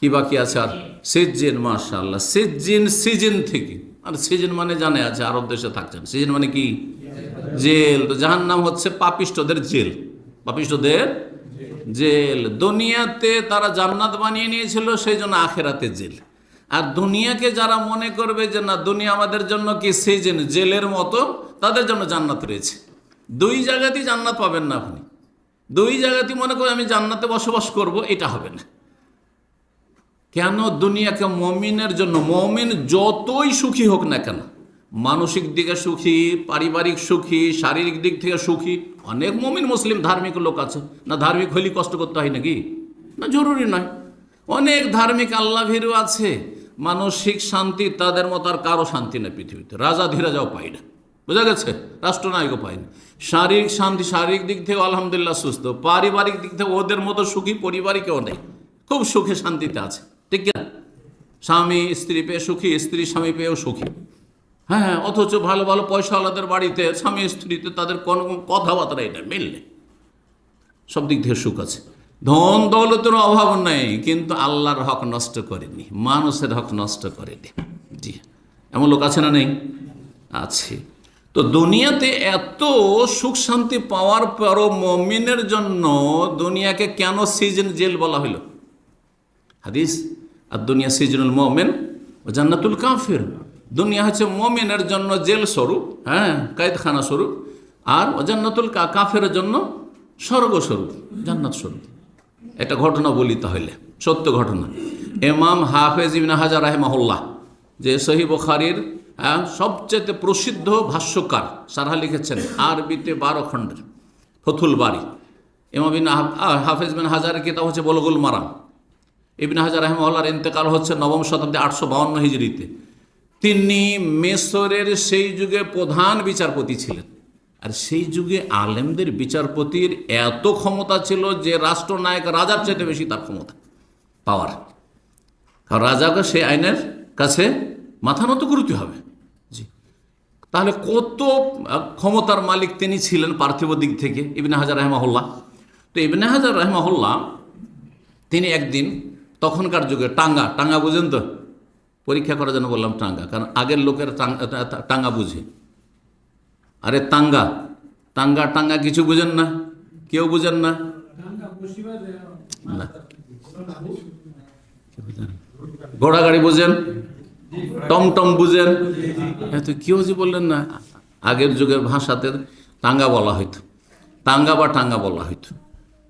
কি বাকি আছে আর? সিজিন, মাশাআল্লাহ। সিজিন, সিজন থেকে, আর সিজন মানে জানে আছে, আরব দেশে থাকছেন। সিজন মানে কি? জেল। তো জাহান্নাম হচ্ছে পাপিষ্ঠদের জেল, পাপিষ্ঠদের জেল। দুনিয়াতে তারা জান্নাত বানিয়ে নিয়েছিল, সেই জন্য আখেরাতে জেল। আর দুনিয়াকে যারা মনে করবে যে না দুনিয়া আমাদের জন্য কি সিজন, জেলের মতো, তাদের জন্য জান্নাত রয়েছে। দুই জায়গাতেই জান্নাত পাবেন না আপনি। দুই জায়গাতেই মনে করে আমি জান্নাতে বসবাস করব, এটা হবে না। কেন? দুনিয়াকে মমিনের জন্য, মমিন যতই সুখী হোক না কেন, মানসিক দিকে সুখী, পারিবারিক সুখী, শারীরিক দিক থেকে সুখী। অনেক মমিন মুসলিম ধার্মিক লোক আছে না, ধার্মিক হইলে কষ্ট করতে হয় নাকি? না, জরুরি নয়। অনেক ধার্মিক আল্লাহ ভীরু আছে, মানসিক শান্তি তাদের মতো আর কারো শান্তি নেই পৃথিবীতে। রাজা ধীরাজাও পাই না, বোঝা গেছে? রাষ্ট্রনায়কও পাই না। শারীরিক শান্তি, শারীরিক দিক থেকে আলহামদুলিল্লাহ সুস্থ, পারিবারিক দিক থেকে ওদের মতো সুখী পরিবারই কেউ নেই, খুব সুখে শান্তিতে আছে, ঠিক না? স্বামী স্ত্রী পেয়ে সুখী, স্ত্রী স্বামী পেয়েও সুখী। হ্যাঁ, অথচ ভালো ভালো পয়সাওয়ালাদের বাড়িতে স্বামী স্ত্রীতে তাদের কোনো কথাবার্তা এটা মিল নেই, সব দিক থেকে সুখ আছে। ধন দৌলতের অভাব নেই, কিন্তু আল্লাহর হক নষ্ট করেনি, মানুষের হক নষ্ট করেনি। জি, এমন লোক আছে না? নেই? আছে। তো দুনিয়াতে এত সুখ শান্তি পাওয়ার পরও মমিনের জন্য দুনিয়াকে কেন সিজন, জেল বলা হলো? হাদিস, আর দুনিয়া সিজনুল মুমিন ও জান্নাতুল কাফির। দুনিয়া হচ্ছে মুমিনের জন্য জেল স্বরূপ, হ্যাঁ, কায়দখানা স্বরূপ, আর জান্নাতুল কাফিরের জন্য স্বর্গ স্বরূপ, জান্নাত স্বরূপ। একটা ঘটনা বলি তাহলে, সত্য ঘটনা। ইমাম হাফেজ ইবনে হাজার রাহিমাহুল্লাহ, যে সহিহ বুখারীর সবচেয়ে প্রসিদ্ধ ভাষ্যকার, সারহা লিখেছেন আরবিতে 12 খণ্ডের, ফতুল বারী। ইমাম হাফেজ বিন হাজারের কিতাব হচ্ছে বুলুগুল মারাম। ইবনে হাজার রাহিমাহুল্লাহর ইন্তেকাল হচ্ছে 9ম শতাব্দী 852 হিজরিতে। তিনি মিশরের সেই যুগে প্রধান বিচারপতি ছিলেন। আর সেই যুগে আলেমদের বিচারপতির এত ক্ষমতা ছিল যে রাষ্ট্রনায়ক রাজার চাইতে বেশি তার ক্ষমতা, পাওয়ার। কারণ রাজাকে সেই আইনের কাছে মাথা নত করতে হবে। জি, তাহলে কত ক্ষমতার মালিক তিনি ছিলেন পার্থিব দিক থেকে, ইবনে হাজার রাহিমাহুল্লাহ। তো ইবনে হাজার রাহিমাহুল্লাহ তিনি একদিন, তখনকার যুগে টাঙ্গা বুঝেন তো? পরীক্ষা করার জন্য বললাম টাঙ্গা, কারণ আগের লোকের টাঙ্গা বুঝে। আরে টাঙ্গা কিছু বুঝেন না? কেউ বুঝেন না? ঘোড়া গাড়ি বুঝেন? টমটম বুঝেন? এত কেউ যে বললেন না। আগের যুগের ভাষাতে টাঙ্গা বলা হইতো, টাঙ্গা বা টাঙ্গা বলা হইতো।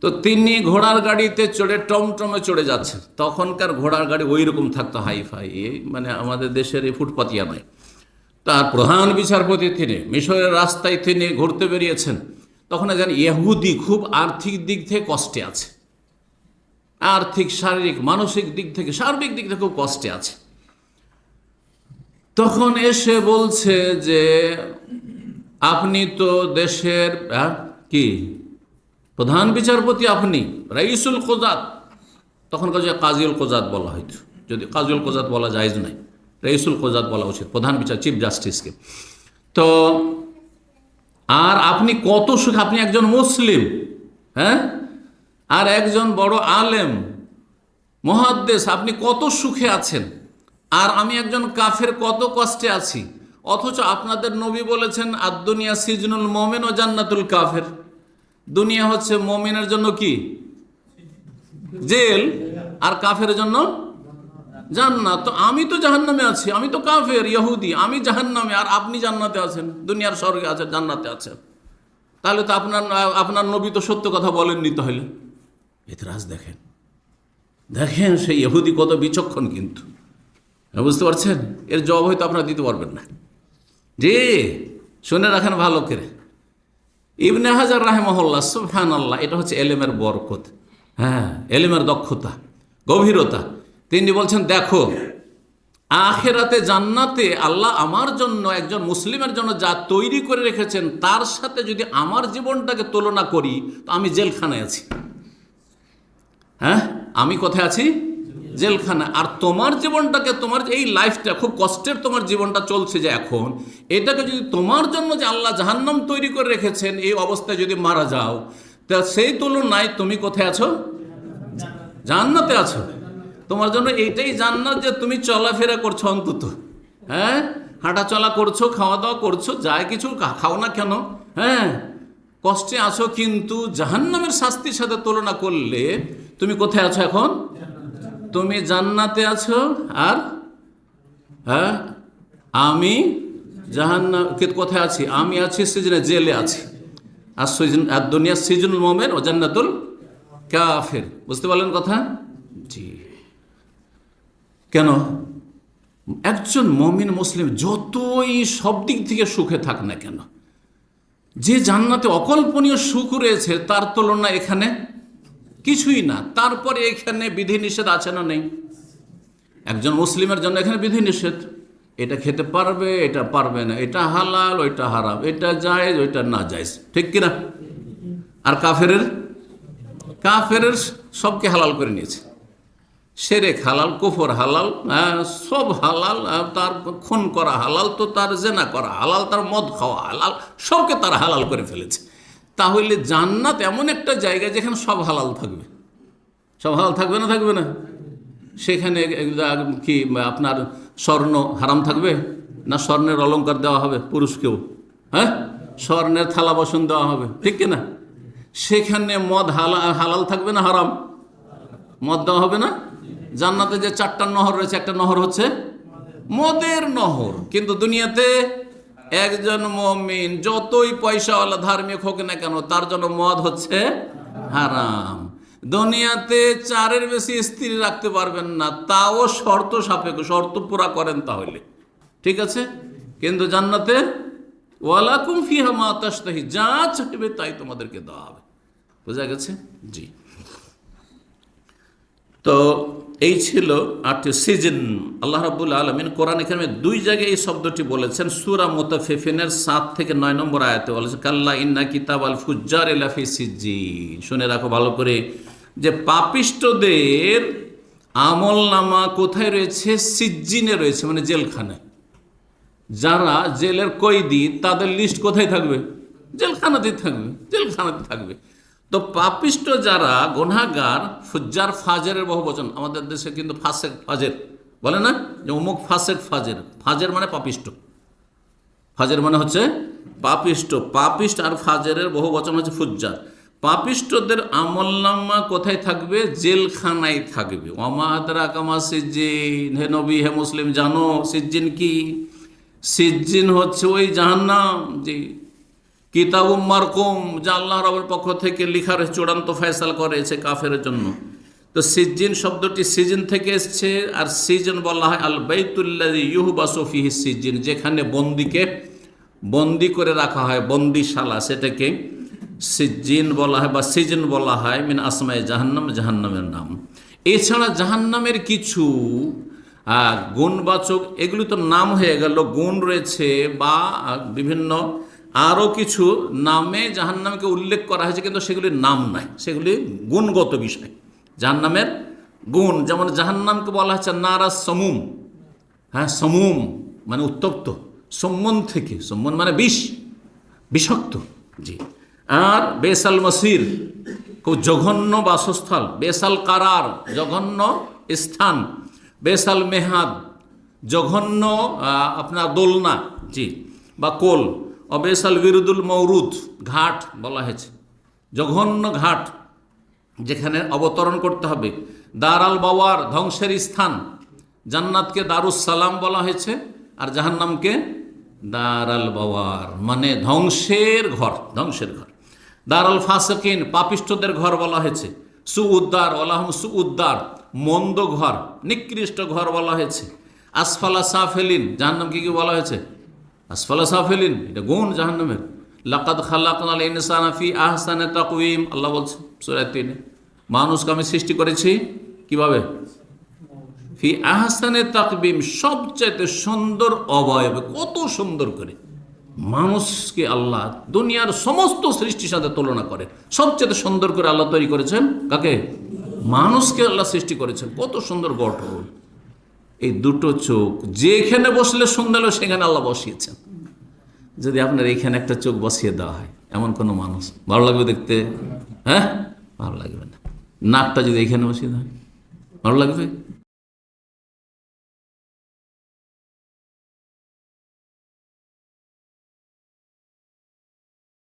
তো তিনি ঘোড়ার গাড়িতে চড়ে টমটমে চড়ে যাচ্ছেন। তখনকার ঘোড়ার গাড়ি ওই রকম থাকতো, হাইফাই, মানে আমাদের দেশের এই ফুটপাতিয়া নয়। তার প্রধান বিচারপতি তিনি, মিশরের রাস্তায় তিনি ঘুরতে বেরিয়েছেন। তখন একজন ইহুদি খুব আর্থিক দিক থেকে কষ্টে আছে, আর্থিক, শারীরিক, মানসিক দিক থেকে, সার্বিক দিক থেকে খুব কষ্টে আছে। তখন এসে বলছে যে আপনি তো দেশের কি প্রধান বিচারপতি, আপনি রাইসুল কোজাত, তখনকার যে কাজীউল কোজাত বলা হইত, যদি কাজীউল কোজাত বলা জায়েজ নাই, রাইসুল কোজাত বলা উচিত, প্রধান বিচার, চিফ জাস্টিসকে। তো আর আপনি কত সুখ, আপনি একজন মুসলিম, হ্যাঁ, আর একজন বড় আলেম মুহাদ্দিস, আপনি কত সুখে আছেন, আর আমি একজন কাফের কত কষ্টে আছি। অথচ আপনাদের নবী বলেছেন আদ-দুনিয়া সিজনুল মুমিন ও জান্নাতুল কাফের। দুনিয়া হচ্ছে মুমিনের জন্য কি? জেল, আর কাফের জন্য জান্নাত। তো আমি তো জাহান্নামে আছি, আমি তো কাফের ইহুদি, আমি জাহান্নামে, আর আপনি জান্নাতে আছেন, দুনিয়ার স্বর্গে আছেন, জান্নাতে আছেন। তাহলে তো আপনার নবী তো সত্য কথা বলেননি। তাহলে এতরাজ দেখেন সেই ইহুদি কত বিচক্ষণ, কিন্তু বুঝতে পারছেন? এর জবাব হয়তো আপনারা দিতে পারবেন না। যে শুনে রাখেন ভালো করে, ইবনে হাজার রাহিমাহুল্লাহ, সুবহানাল্লাহ, এটা হচ্ছে এলেমের বরকত, হ্যাঁ, এলেমের দক্ষতা, গভীরতা। তিনি বলছেন দেখো, আখেরাতে জান্নাতে আল্লাহ আমার জন্য, একজন মুসলিমের জন্য যা তৈরি করে রেখেছেন, তার সাথে যদি আমার জীবনটাকে তুলনা করি, তো আমি জেলখানায় আছি। হ্যাঁ, আমি কোথায় আছি? জেলখানা। আর তোমার জীবনটাকে, তোমার এই লাইফটা খুব কষ্টের তোমার জীবনটা চলছে যে এখন, এটাকে যদি তোমার জন্য যে আল্লাহ জাহান্নাম তৈরি করে রেখেছেন, এই অবস্থায় যদি মারা যাও, তা সেই তুলনায় তুমি কোথায় আছো? জান্নাতে আছো। তোমার জন্য এইটাই জান্নাত যে তুমি চলাফেরা করছো, অন্তত হ্যাঁ হাঁটা চলা করছো, খাওয়া দাওয়া করছো, যাই কিছু খাও না কেন, হ্যাঁ কষ্টে আছো, কিন্তু জাহান্নামের শাস্তির সাথে তুলনা করলে তুমি কোথায় আছো এখন? তুমি জান্নাতে আছো। আর হ্যাঁ আমি জাহান্নাম কোথায় আছি? আমি আছি সিজনে, জেলে আছি। আর সিজন আর দুনিয়া সিজনুল মুমিন ও জান্নাতুল কাফির। বুঝতে পারলেন কথা? জি। কেন? একজন মুমিন মুসলিম যতই সব দিক থেকে সুখে থাক না কেন, যে জান্নাতে অকল্পনীয় সুখ রয়েছে তার তুলনা এখানে কিছুই না। তারপরে এখানে বিধিনিষেধ আছে না নেই? একজন মুসলিমের জন্য এখানে বিধিনিষেধ, এটা খেতে পারবে, এটা পারবে না, এটা হালাল, ওইটা হারাম, এটা জায়েজ, ওইটা না জায়েজ, ঠিক কিনা? আর কাফেরের সবকে হালাল করে নিয়েছে। শিরক হালাল, কুফর হালাল, সব হালাল। তার খুন করা হালাল, তো তার জেনা করা হালাল, তার মদ খাওয়া হালাল, সবকে তারা হালাল করে ফেলেছে। তাহলে জান্নাত এমন একটা জায়গা যেখানে সব হালাল থাকবে। সব হালাল থাকবে না? থাকবে না? সেখানে কি আপনার স্বর্ণ হারাম থাকবে? না স্বর্ণের অলংকার দেওয়া হবে পুরুষকেও? হ্যাঁ, স্বর্ণের থালা বাসন দেওয়া হবে, ঠিক কিনা? সেখানে মদ হালাল থাকবে না হারাম? মদ দেওয়া হবে না? জান্নাতে যে 4টা নহর রয়েছে, একটা নহর হচ্ছে মদের নহর। কিন্তু দুনিয়াতে একজন মুমিন যতই পয়সাওয়ালা ধার্মিক হোক না কেন, তার জন্য মদ হচ্ছে হারাম। দুনিয়াতে 4-এর বেশি স্ত্রী রাখতে পারবেন না, তাও শর্ত সাপেক্ষ, শর্ত পুরা করেন তাহলে ঠিক আছে। কিন্তু জান্নাতে ওয়ালাকুম ফিহা মা তাশতাহি, যা চাইবে তাই তোমাদেরকে দেওয়া হবে। বোঝা গেছে? জি। তো এই ছিল 8টি সিজন। আল্লাহ রাব্বুল আলামিন কোরআনে কারিমে 2 জায়গায় এই শব্দটি বলেছেন। সূরা মুতাফফিফিনের 7 থেকে 9 নম্বর আয়াতে বলেছে কাল্লা ইন্না কিতাবাল ফুজ্জারি লাফি সিজ্জিন। শুনে রাখো ভালো করে যে পাপিষ্টদের আমলনামা কোথায় রয়েছে? সিজ্জিনে রয়েছে, মানে জেলখানায়। যারা জেলের কয়েদি তাদের লিস্ট কোথায় থাকবে? জেলখানাতেই থাকবে, জেলখানাতে থাকবে। তো পাপিষ্ট যারা গুনাহগার, ফুজ্জার ফাজেরের বহু বচন। আমাদের দেশে কিন্তু ফাসেক ফাজের বলে না, যে অমুক ফাসেক ফাজের। ফাজের মানে পাপিষ্ট, ফাজের মানে হচ্ছে পাপিষ্ট। পাপিষ্ট আর ফাজেরের বহু বচন হচ্ছে ফুজ্জার। পাপিষ্টদের আমলনামা কোথায় থাকবে? জেলখানায় থাকবে। ওমা আদরাকা মা সিজ্জিন, হে নবী হে মুসলিম জানো সিজ্জিন কি? সিজ্জিন হচ্ছে ওই জাহান্নাম, জি, কিতাবুম মারকুম, যা আল্লাহ রাব্বুল পক্ষ থেকে লিখার চূড়ান্ত ফয়সালা করেছে কাফের জন্য। তো সিজ্জিন শব্দটি সিজন থেকে এসছে। আর সিজন বলা হয় আল বাইতুল্লাযী ইউহবাসু ফিহি সিজ্জিন, যেখানে বন্দীকে বন্দি করে রাখা হয়, বন্দিশালা, সেটাকে সিজ্জিন বলা হয় বা সিজন বলা হয়। মিন আসমায়ে জাহান্নাম, জাহান্নামের নাম। এছাড়া জাহান্নামের কিছু গুণবাচক, এগুলি তো নাম হয়ে গেল, গুণ রয়েছে বা বিভিন্ন আরও কিছু নামে জাহান্নামকে উল্লেখ করা হয়েছে, কিন্তু সেগুলির নাম নাই, সেগুলি গুণগত বিষয়। জাহান্নামের গুণ, যেমন জাহান্নামকে বলা হচ্ছে নারা সমুম। হ্যাঁ, সমুম মানে উত্তপ্ত, সম্মন থেকে, সম্মন মানে বিষ, বিষাক্ত, জি। আর বেসাল মসির, খুব জঘন্য বাসস্থল। বেসাল কারার, জঘন্য স্থান। বেসাল মেহাদ, জঘন্য আপনার দোলনা, জি, বা কোল। অবেসাল বিরুদুল মৌরুদ, ঘাট বলা হয়েছে, জঘন্য ঘাট যেখানে অবতরণ করতে হবে। দারাল বাওয়ার, ধ্বংসের স্থান। জান্নাতকে দারুস সালাম বলা হয়েছে, আর জাহান্নামকে দারাল বাওয়ার মানে ধ্বংসের ঘর, ধ্বংসের ঘর। দারাল ফাসিকিন, পাপিষ্টদের ঘর বলা হয়েছে। সুউদ্দার, আল্লাহুম সুউদ্দার, মন্দ ঘর, নিকৃষ্ট ঘর বলা হয়েছে। আসফালা সাফেলিন, জাহান্নামকে কি বলা হয়েছে? আসফালা সাফেলিন, এটা গুণ জাহান্নামের। লাকাদ খালাকনাল ইনসানা ফি আহসানি তাকওয়িম, আল্লাহ বলছে সূরা 3, মানুষকে আমি সৃষ্টি করেছি কিভাবে? ফি আহসানি তাকওয়িম, সবচেয়ে সুন্দর অবয়বে, কত সুন্দর করে মানুষকে আল্লাহ দুনিয়ার সমস্ত সৃষ্টির সাথে তুলনা করে। সবচেয়ে সুন্দর করে আল্লাহ তৈরি করেছেন কাকে? মানুষকে আল্লাহ সৃষ্টি করেছেন, কত সুন্দর গঠন। এই দুটো চোখ যেখানে বসলে সুন্দর সেখানে আল্লাহ বসিয়েছেন। যদি আপনার এখানে একটা চোখ বসিয়ে দেওয়া হয়, এমন কোনো মানুষ ভালো লাগবে দেখতে? হ্যাঁ, ভালো লাগবে না। নাকটা যদি এখানে বসিয়ে দেওয়া হয়, ভালো লাগবে?